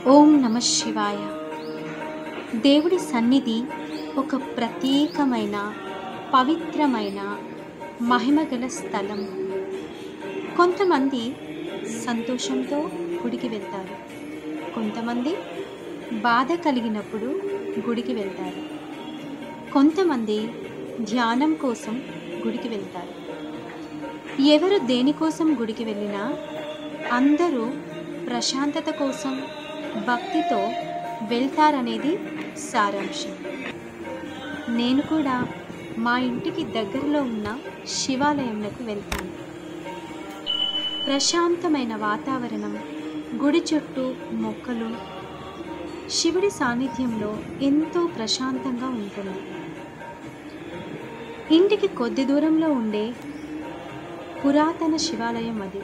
ఓం నమ శివాయ. దేవుడి సన్నిధి ఒక ప్రత్యేకమైన పవిత్రమైన మహిమగల స్థలం. కొంతమంది సంతోషంతో గుడికి వెళ్తారు, కొంతమంది బాధ కలిగినప్పుడు గుడికి వెళ్తారు, కొంతమంది ధ్యానం కోసం గుడికి వెళ్తారు. ఎవరు దేనికోసం గుడికి వెళ్ళినా అందరూ ప్రశాంతత కోసం భక్తితో వెళ్తారనేది సారాంశం. నేను కూడా మా ఇంటికి దగ్గరలో ఉన్న శివాలయంకు వెళ్తాను. ప్రశాంతమైన వాతావరణం, గుడి చుట్టూ మొక్కలు, శివుడి సాన్నిధ్యంలో ఎంతో ప్రశాంతంగా ఉంటుంది. ఇంటికి కొద్ది దూరంలో ఉండే పురాతన శివాలయం అది.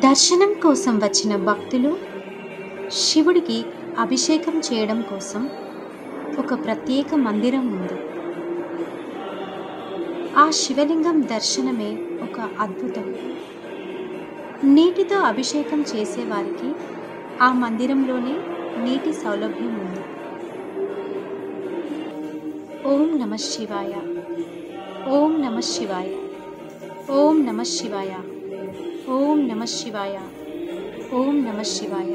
దర్శనం కోసం వచ్చిన భక్తులు శివుడికి అభిషేకం చేయడం కోసం ఒక ప్రత్యేక మందిరం ఉంది. ఆ శివలింగం దర్శనమే ఒక అద్భుతం. నీటితో అభిషేకం చేసేవారికి ఆ మందిరంలోనే నీటి సౌలభ్యం ఉంది. ఓం నమ శివాయ, ఓం నమ శివాయ, ఓం నమ శివాయ, ఓం నమ శివాయ, ఓం నమ శివాయ.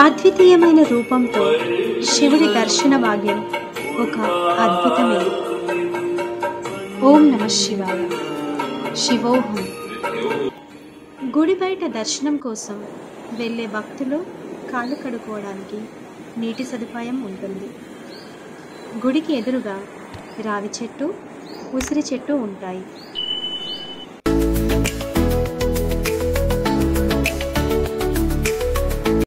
అద్వితీయమైన రూపంతో శివుడి దర్శన భాగ్యం ఒక అద్భుతమే. ఓం నమ శివాయ, శివోహం. గుడి బయట దర్శనం కోసం వెళ్ళే భక్తులు కాళ్ళు కడుక్కోవడానికి నీటి సదుపాయం ఉంటుంది. గుడికి ఎదురుగా రావి చెట్టు, ఉసిరి చెట్టు ఉంటాయి.